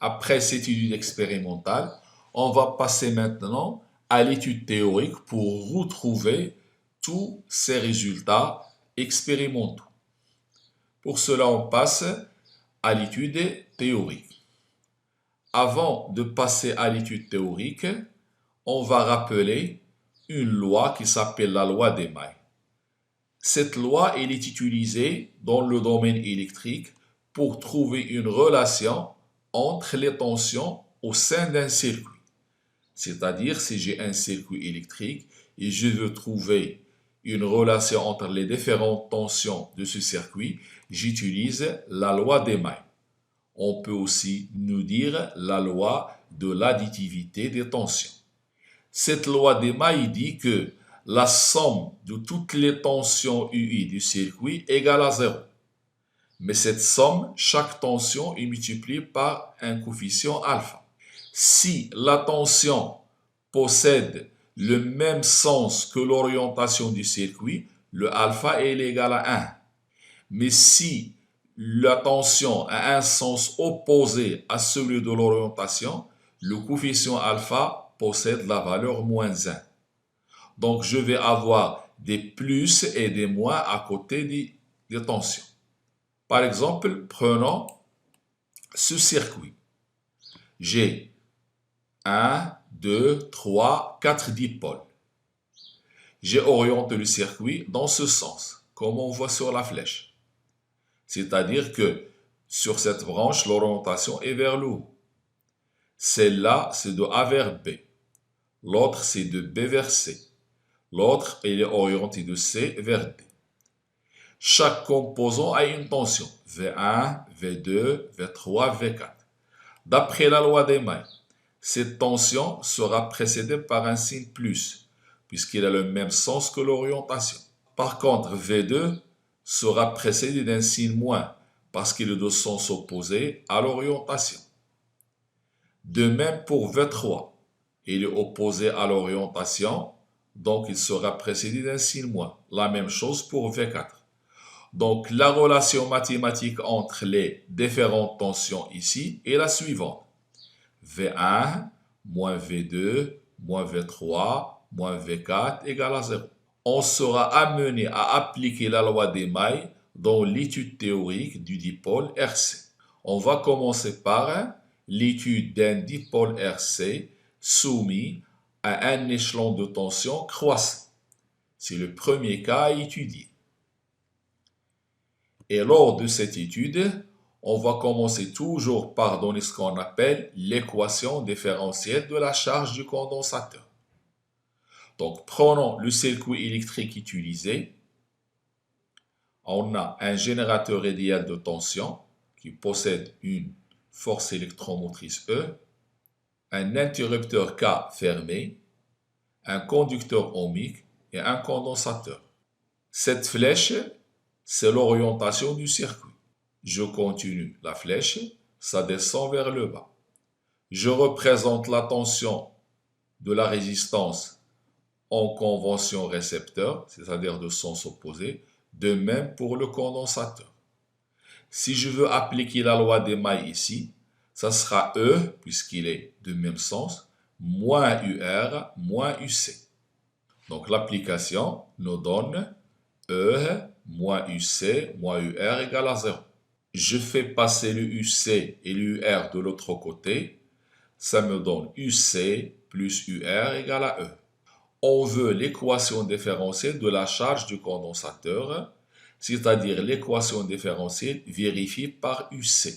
Après cette étude expérimentale, on va passer maintenant à l'étude théorique pour retrouver tous ces résultats expérimentaux. Pour cela, on passe à l'étude théorique. Avant de passer à l'étude théorique, on va rappeler une loi qui s'appelle la loi d'Émaille. Cette loi, elle est utilisée dans le domaine électrique pour trouver une relation entre les tensions au sein d'un circuit. C'est-à-dire, si j'ai un circuit électrique et je veux trouver une relation entre les différentes tensions de ce circuit, j'utilise la loi d'Émaille. On peut aussi nous dire la loi de l'additivité des tensions. Cette loi d'Émaille dit que la somme de toutes les tensions UI du circuit est égale à 0. Mais cette somme, chaque tension est multipliée par un coefficient alpha. Si la tension possède le même sens que l'orientation du circuit, le alpha est égal à 1. Mais si la tension a un sens opposé à celui de l'orientation, le coefficient alpha possède la valeur moins 1. Donc je vais avoir des plus et des moins à côté des tensions. Par exemple, prenons ce circuit. J'ai 1, 2, 3, 4 dipôles. J'ai orienté le circuit dans ce sens, comme on voit sur la flèche. C'est-à-dire que sur cette branche, l'orientation est vers le haut. Celle-là, c'est de A vers B. L'autre, c'est de B vers C. L'autre, il est orienté de C vers D. Chaque composant a une tension, V1, V2, V3, V4. D'après la loi d'Émaille, cette tension sera précédée par un signe plus, puisqu'il a le même sens que l'orientation. Par contre, V2 sera précédé d'un signe moins, parce qu'il est de sens opposé à l'orientation. De même pour V3, il est opposé à l'orientation, donc il sera précédé d'un signe moins. La même chose pour V4. Donc la relation mathématique entre les différentes tensions ici est la suivante. V1 moins V2 moins V3 moins V4 égale à 0. On sera amené à appliquer la loi d'Émaille dans l'étude théorique du dipôle RC. On va commencer par l'étude d'un dipôle RC soumis à un échelon de tension croissant. C'est le premier cas à étudier. Et lors de cette étude, on va commencer toujours par donner ce qu'on appelle l'équation différentielle de la charge du condensateur. Donc, prenons le circuit électrique utilisé. On a un générateur idéal de tension qui possède une force électromotrice E, un interrupteur K fermé, un conducteur ohmique et un condensateur. Cette flèche, c'est l'orientation du circuit. Je continue la flèche, ça descend vers le bas. Je représente la tension de la résistance en convention récepteur, c'est-à-dire de sens opposé, de même pour le condensateur. Si je veux appliquer la loi d'Émaille ici, ça sera E, puisqu'il est de même sens, moins UR, moins UC. Donc l'application nous donne E moins UC moins UR égale à 0. Je fais passer le UC et l'UR de l'autre côté, ça me donne UC plus UR égale à E. On veut l'équation différentielle de la charge du condensateur, c'est-à-dire l'équation différentielle vérifiée par UC.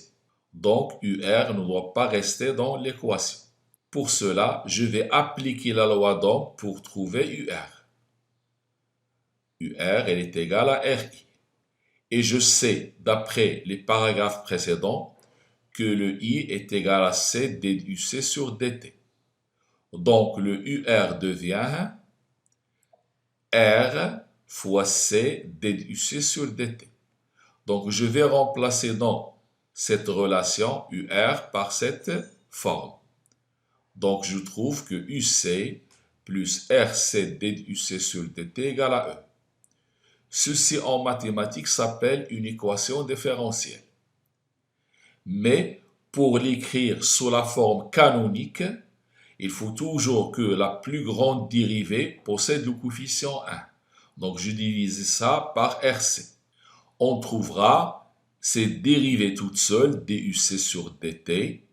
Donc UR ne doit pas rester dans l'équation. Pour cela, je vais appliquer la loi d'Ohm pour trouver UR. UR, elle est égale à RI. Et je sais, d'après les paragraphes précédents, que le I est égal à C dUC sur dt. Donc le UR devient R fois C dUC sur dt. Donc je vais remplacer dans cette relation UR par cette forme. Donc je trouve que UC plus RC dUC sur dt égale à E. Ceci en mathématiques s'appelle une équation différentielle. Mais Pour l'écrire sous la forme canonique, il faut toujours que la plus grande dérivée possède le coefficient 1. Donc je divise ça par RC. On trouvera cette dérivée toute seule, DUC sur DT,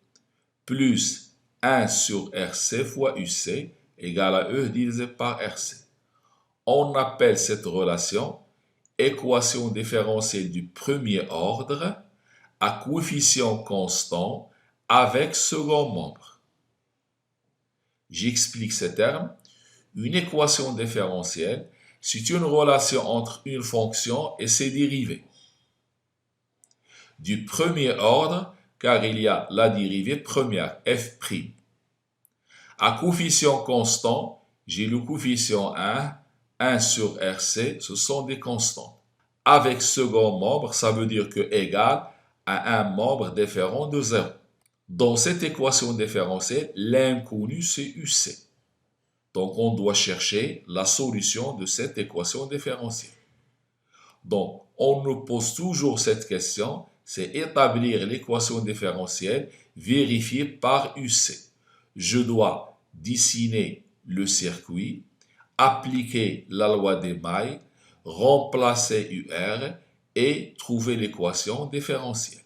plus 1 sur RC fois UC égale à E divisé par RC. On appelle cette relation équation différentielle du premier ordre à coefficient constant avec second membre. J'explique ces termes. Une équation différentielle, c'est une relation entre une fonction et ses dérivées. Du premier ordre, car il y a la dérivée première, f'. À coefficient constant, j'ai le coefficient 1 sur RC, ce sont des constantes. Avec second membre, ça veut dire que égal à un membre différent de 0. Dans cette équation différentielle, l'inconnu c'est UC. Donc on doit chercher la solution de cette équation différentielle. Donc on nous pose toujours cette question, c'est établir l'équation différentielle vérifiée par UC. Je dois dessiner le circuit, appliquer la loi des mailles, remplacer UR et trouver l'équation différentielle.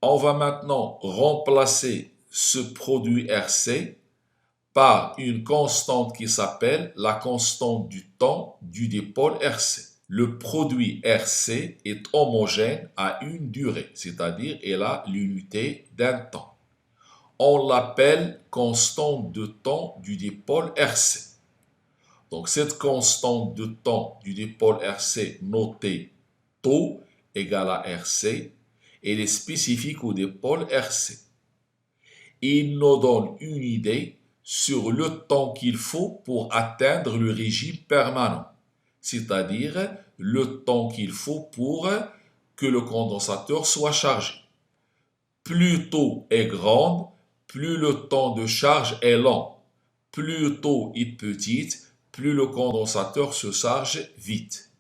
On va maintenant remplacer ce produit RC par une constante qui s'appelle la constante du temps du dipôle RC. Le produit RC est homogène à une durée, c'est-à-dire elle a l'unité d'un temps. On l'appelle constante de temps du dipôle RC. Donc cette constante de temps du dipôle RC notée tau égale à RC, elle est spécifique au dipôle RC. Il nous donne une idée sur le temps qu'il faut pour atteindre le régime permanent, c'est-à-dire le temps qu'il faut pour que le condensateur soit chargé. Plus tau est grande, plus le temps de charge est lent. Plus tau est petite, plus le condensateur se charge vite.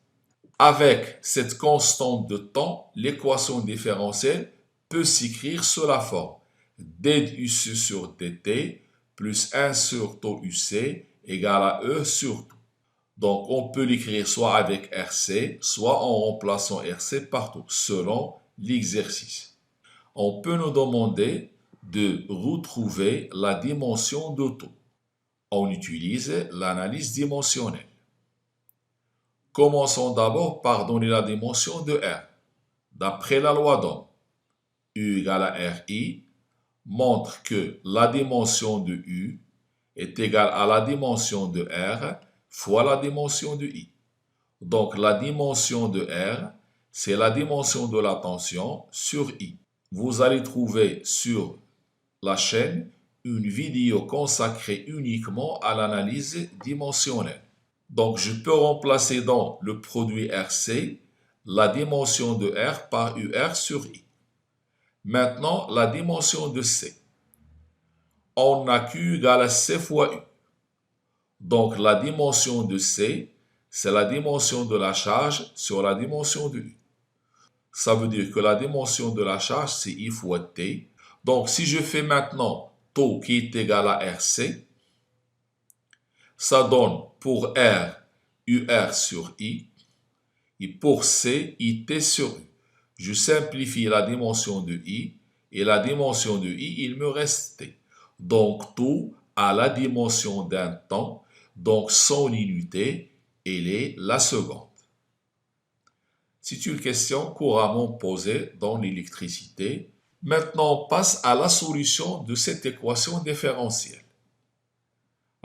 Avec cette constante de temps, l'équation différentielle peut s'écrire sous la forme DUC sur DT plus 1 sur tau UC égale à E sur tau. Donc on peut l'écrire soit avec RC, soit en remplaçant RC par tau, selon l'exercice. On peut nous demander de retrouver la dimension de tau. On utilise l'analyse dimensionnelle. Commençons d'abord par donner la dimension de R. D'après la loi d'Ohm, U égale à RI montre que la dimension de U est égale à la dimension de R fois la dimension de I. Donc la dimension de R, c'est la dimension de la tension sur I. Vous allez trouver sur la chaîne une vidéo consacrée uniquement à l'analyse dimensionnelle. Donc je peux remplacer dans le produit RC la dimension de R par UR sur I. Maintenant, la dimension de C. On a Q égale à C fois U. Donc la dimension de C, c'est la dimension de la charge sur la dimension de U. Ça veut dire que la dimension de la charge, c'est I fois T. Donc si je fais maintenant tau qui est égal à RC, ça donne pour R, UR sur I, et pour C, IT sur U. Je simplifie la dimension de I, et la dimension de I, il me reste T. Donc tout a la dimension d'un temps, donc son unité, elle est la seconde. C'est une question couramment posée dans l'électricité. Maintenant, on passe à la solution de cette équation différentielle.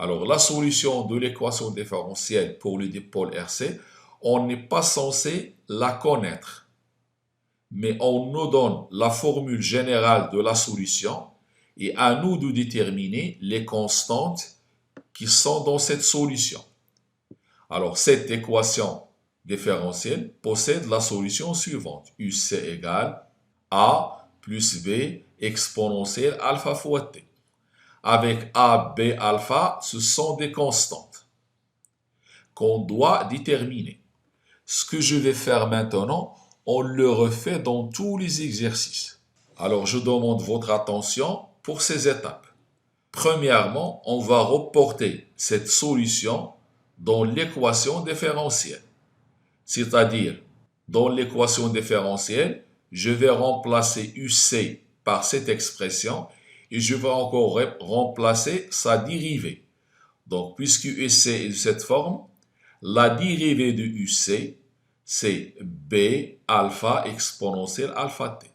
Alors, la solution de l'équation différentielle pour le dipôle RC, on n'est pas censé la connaître. Mais on nous donne la formule générale de la solution et à nous de déterminer les constantes qui sont dans cette solution. Alors, cette équation différentielle possède la solution suivante. UC égale A plus B exponentielle alpha fois T. Avec A, B, alpha, ce sont des constantes qu'on doit déterminer. Ce que je vais faire maintenant, on le refait dans tous les exercices. Alors, je demande votre attention pour ces étapes. Premièrement, on va reporter cette solution dans l'équation différentielle. C'est-à-dire, dans l'équation différentielle, je vais remplacer UC par cette expression et je vais encore remplacer sa dérivée. Donc, puisque UC est de cette forme, la dérivée de UC, c'est B alpha exponentielle alpha t.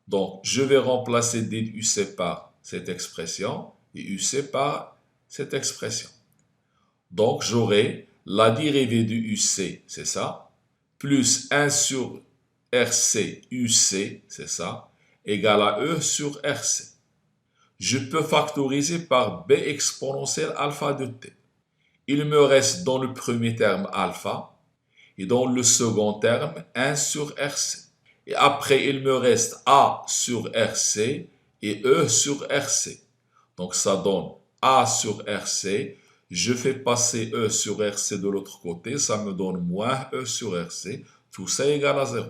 Donc, je vais remplacer UC par cette expression et UC par cette expression. Donc, j'aurai la dérivée de UC, c'est ça, plus 1 sur RC UC, c'est ça, égale à E sur RC. Je peux factoriser par B exponentielle alpha de t. Il me reste dans le premier terme alpha et dans le second terme 1 sur RC. Et après, il me reste A sur RC et E sur RC. Donc, ça donne A sur RC. Je fais passer E sur RC de l'autre côté. Ça me donne moins E sur RC. Tout ça égale à 0.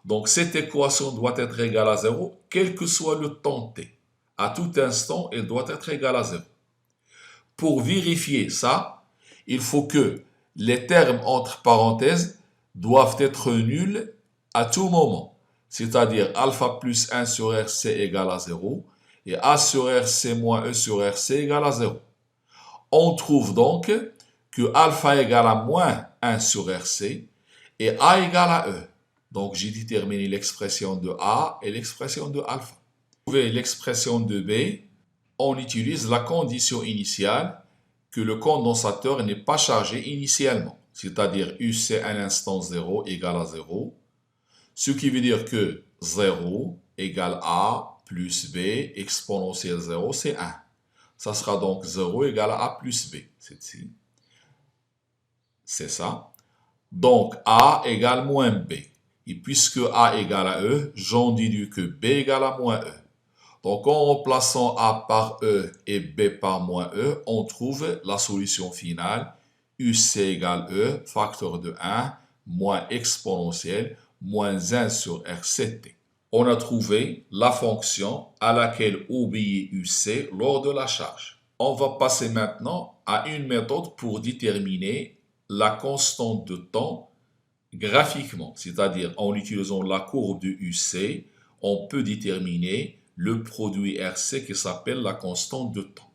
Donc, cette équation doit être égale à 0, quel que soit le temps t. À tout instant, elle doit être égale à 0. Pour vérifier ça, il faut que les termes entre parenthèses doivent être nuls à tout moment. C'est-à-dire alpha plus 1 sur RC égale à 0 et A sur RC moins E sur RC égale à 0. On trouve donc que alpha égale à moins 1 sur RC et A égale à E. Donc j'ai déterminé l'expression de A et l'expression de alpha. Pour trouver l'expression de B, on utilise la condition initiale que le condensateur n'est pas chargé initialement, c'est-à-dire UC à l'instant 0 égale à 0, ce qui veut dire que 0 égale A plus B exponentielle 0, c'est 1. Ça sera donc 0 égale à A plus B, c'est ça. Donc A égale moins B. Et puisque A égale à E, j'en déduis que B égale à moins E. Donc, en remplaçant A par E et B par moins E, on trouve la solution finale. UC égale E, facteur de 1, moins exponentielle, moins 1 sur RCT. On a trouvé la fonction à laquelle obéit UC lors de la charge. On va passer maintenant à une méthode pour déterminer la constante de temps graphiquement. C'est-à-dire, en utilisant la courbe de UC, on peut déterminer le produit RC qui s'appelle la constante de temps.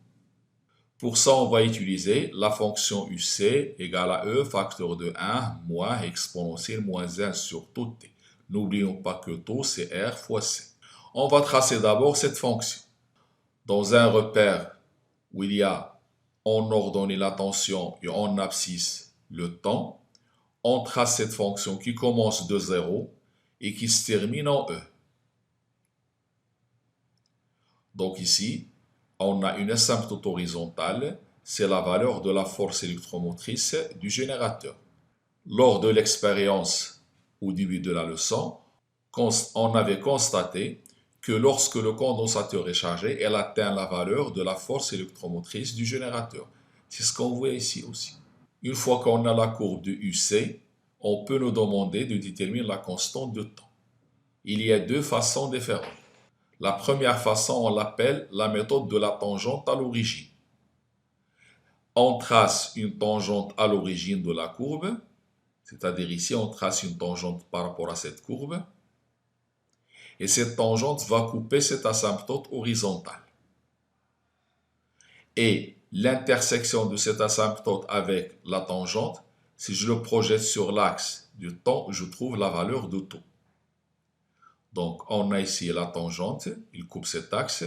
Pour ça, on va utiliser la fonction UC égale à E facteur de 1 moins exponentielle moins 1 sur tout t. N'oublions pas que taux c'est R fois C. On va tracer d'abord cette fonction. Dans un repère où il y a en ordonnée la tension et en abscisse le temps, on trace cette fonction qui commence de 0 et qui se termine en E. Donc ici, on a une asymptote horizontale, c'est la valeur de la force électromotrice du générateur. Lors de l'expérience au début de la leçon, on avait constaté que lorsque le condensateur est chargé, elle atteint la valeur de la force électromotrice du générateur. C'est ce qu'on voit ici aussi. Une fois qu'on a la courbe de UC, on peut nous demander de déterminer la constante de temps. Il y a deux façons différentes. La première façon, on l'appelle la méthode de la tangente à l'origine. On trace une tangente à l'origine de la courbe, c'est-à-dire ici, on trace une tangente par rapport à cette courbe, et cette tangente va couper cette asymptote horizontale. Et l'intersection de cette asymptote avec la tangente, si je le projette sur l'axe du temps, je trouve la valeur de taux. Donc, on a ici la tangente, il coupe cet axe.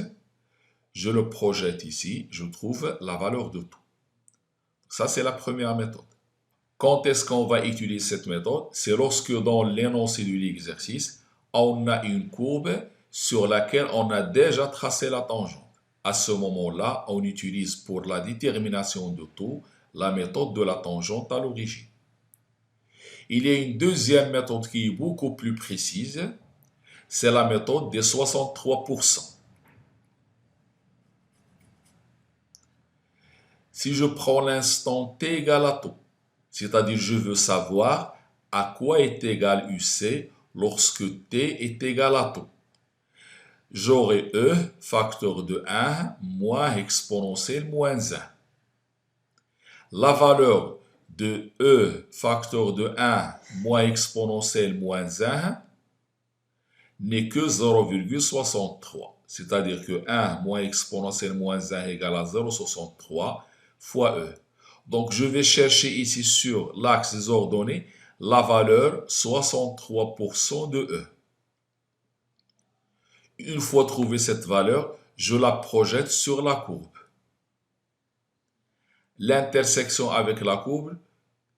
Je le projette ici, je trouve la valeur de taux. Ça, c'est la première méthode. Quand est-ce qu'on va utiliser cette méthode? C'est lorsque dans l'énoncé de l'exercice, on a une courbe sur laquelle on a déjà tracé la tangente. À ce moment-là, on utilise pour la détermination de taux la méthode de la tangente à l'origine. Il y a une deuxième méthode qui est beaucoup plus précise, c'est la méthode des 63%. Si je prends l'instant t égale à taux, c'est-à-dire je veux savoir à quoi est égal UC lorsque t est égal à taux. j'aurai e facteur de 1 moins exponentielle moins 1. La valeur de e facteur de 1 moins exponentielle moins 1 n'est que 0,63. C'est-à-dire que 1 moins exponentielle moins 1 égale à 0,63 fois e. Donc, je vais chercher ici sur l'axe des ordonnées la valeur 63% de e. Une fois trouvée cette valeur, je la projette sur la courbe. L'intersection avec la courbe,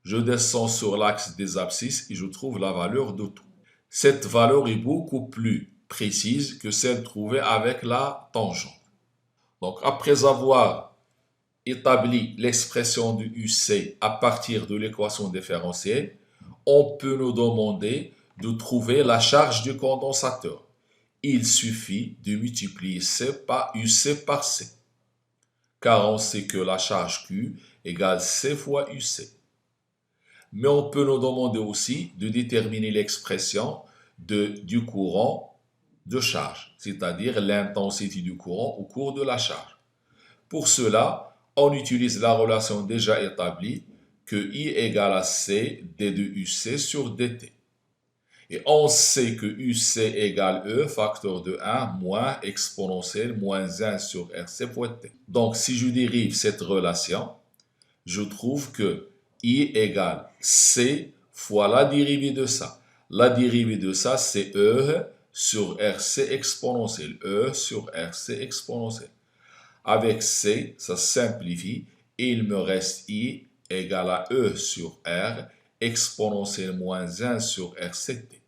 je descends sur l'axe des abscisses et je trouve la valeur de tout. Cette valeur est beaucoup plus précise que celle trouvée avec la tangente. Donc, après avoir établi l'expression du UC à partir de l'équation différentielle, on peut nous demander de trouver la charge du condensateur. Il suffit de multiplier UC par C, car on sait que la charge Q égale C fois UC. Mais on peut nous demander aussi de déterminer l'expression du courant de charge, c'est-à-dire l'intensité du courant au cours de la charge. Pour cela, on utilise la relation déjà établie que I égale à C d de UC sur dt. Et on sait que UC égale E facteur de 1 moins exponentielle moins 1 sur RC fois T. Donc, si je dérive cette relation, je trouve que I égale C fois la dérivée de ça. La dérivée de ça, c'est E sur RC exponentielle. E sur RC exponentielle. Avec C, ça simplifie et il me reste I égale à E sur R exponentielle moins 1 sur RCT.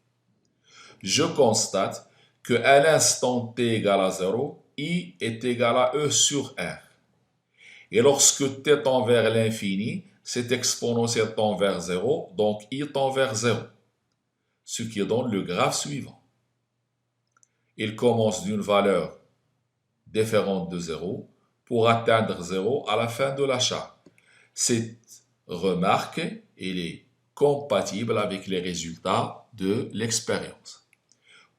Je constate qu'à l'instant t égale à 0, I est égal à E sur R. Et lorsque t tend vers l'infini, cette exponentielle tend vers 0, donc I tend vers 0. Ce qui donne le graphe suivant. Il commence d'une valeur différente de 0 pour atteindre 0 à la fin de la charge. Cette remarque, elle est compatible avec les résultats de l'expérience.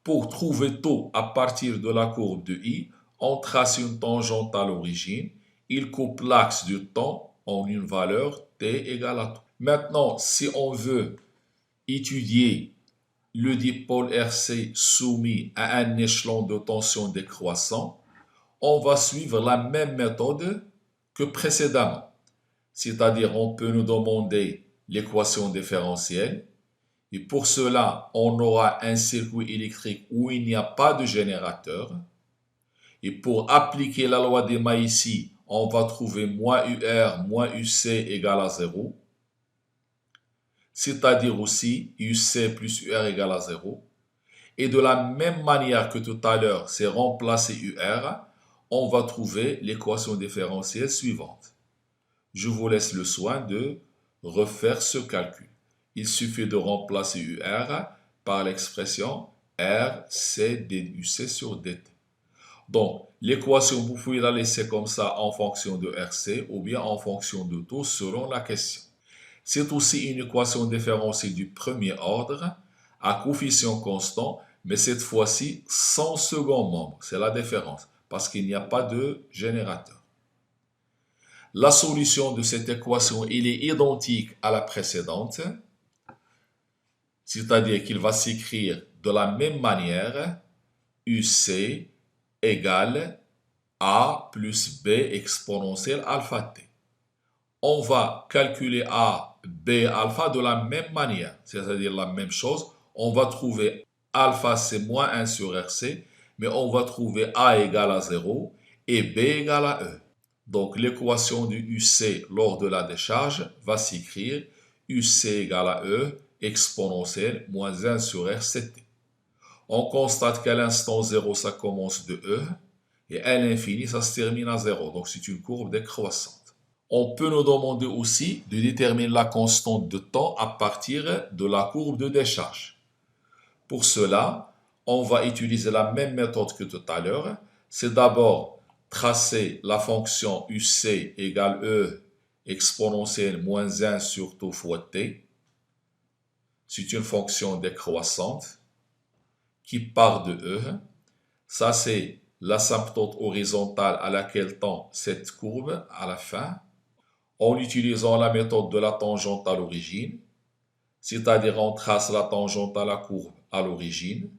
Pour trouver taux à partir de la courbe de I, on trace une tangente à l'origine. Il coupe l'axe du temps en une valeur t égale à tout. Maintenant, si on veut étudier le dipôle RC soumis à un échelon de tension décroissant, on va suivre la même méthode que précédemment. C'est-à-dire, on peut nous demander l'équation différentielle. Et pour cela, on aura un circuit électrique où il n'y a pas de générateur. Et pour appliquer la loi des mailles ici, on va trouver moins UR moins UC égale à 0. C'est-à-dire aussi UC plus UR égale à 0. Et de la même manière que tout à l'heure, c'est remplacer UR, on va trouver l'équation différentielle suivante. Je vous laisse le soin de refaire ce calcul. Il suffit de remplacer UR par l'expression RC DUC sur DT. Donc, l'équation, vous pouvez la laisser comme ça en fonction de RC ou bien en fonction de taux selon la question. C'est aussi une équation différentielle du premier ordre à coefficient constant, mais cette fois-ci sans second membre. C'est la différence parce qu'il n'y a pas de générateur. La solution de cette équation, elle est identique à la précédente, c'est-à-dire qu'il va s'écrire de la même manière, UC égale A plus B exponentielle alpha t. On va calculer A, B, alpha de la même manière, c'est-à-dire la même chose. On va trouver alpha c'est moins 1 sur RC, mais on va trouver A égale à 0 et B égale à E. Donc l'équation du UC lors de la décharge va s'écrire UC égale à E exponentielle moins 1 sur RCT. On constate qu'à l'instant 0, ça commence de E et à l'infini, ça se termine à 0. Donc c'est une courbe décroissante. On peut nous demander aussi de déterminer la constante de temps à partir de la courbe de décharge. Pour cela, on va utiliser la même méthode que tout à l'heure. C'est d'abord tracer la fonction UC égale E exponentielle moins 1 sur taux fois t. C'est une fonction décroissante qui part de E. Ça, c'est l'asymptote horizontale à laquelle tend cette courbe à la fin, en utilisant la méthode de la tangente à l'origine, c'est-à-dire on trace la tangente à la courbe à l'origine.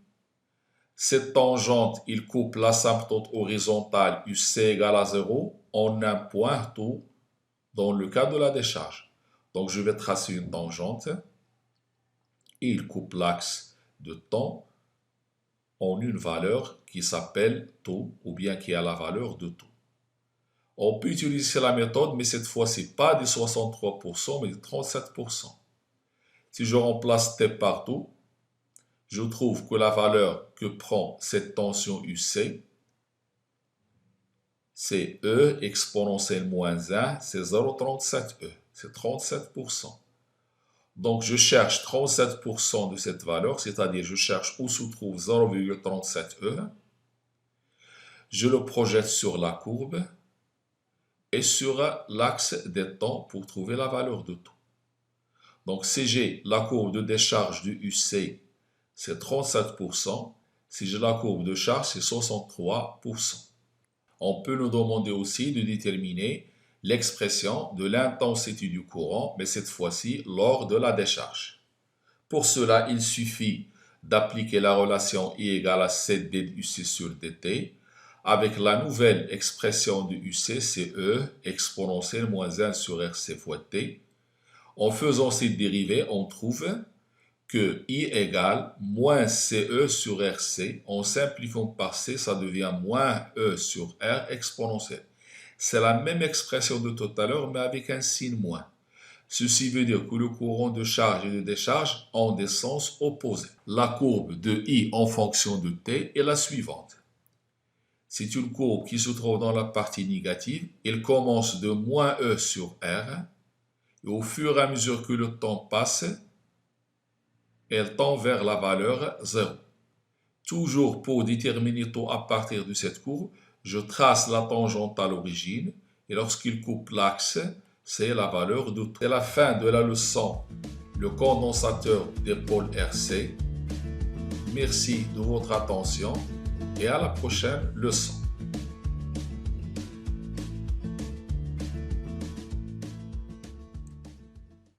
Cette tangente, il coupe l'asymptote horizontale UC égale à 0 en un point tout dans le cas de la décharge. Donc je vais tracer une tangente et il coupe l'axe de temps en une valeur qui s'appelle taux ou bien qui a la valeur de taux. On peut utiliser la méthode, mais cette fois-ci pas de 63%, mais de 37%. Si je remplace T par taux, je trouve que la valeur que prend cette tension UC, c'est E exponentielle moins 1, c'est 0,37 E, c'est 37%. Donc je cherche 37% de cette valeur, c'est-à-dire je cherche où se trouve 0,37 E. Je le projette sur la courbe et sur l'axe des temps pour trouver la valeur de taux. Donc si j'ai la courbe de décharge du UC, c'est 37%. Si j'ai la courbe de charge, c'est 63%. On peut nous demander aussi de déterminer l'expression de l'intensité du courant, mais cette fois-ci lors de la décharge. Pour cela, il suffit d'appliquer la relation I égale à 7 dUC sur dt avec la nouvelle expression de UC, c'est E exponentielle moins 1 sur RC fois T. En faisant cette dérivée, on trouve que I égale moins CE sur RC. En simplifiant par C, ça devient moins E sur R exponentielle. C'est la même expression de tout à l'heure, mais avec un signe moins. Ceci veut dire que le courant de charge et de décharge ont des sens opposés. La courbe de I en fonction de T est la suivante. C'est une courbe qui se trouve dans la partie négative. Elle commence de moins E sur R. Et au fur et à mesure que le temps passe, elle tend vers la valeur 0. Toujours pour déterminer taux à partir de cette courbe, je trace la tangente à l'origine et lorsqu'il coupe l'axe, c'est la valeur de taux. C'est la fin de la leçon, le condensateur des pôles RC. Merci de votre attention et à la prochaine leçon.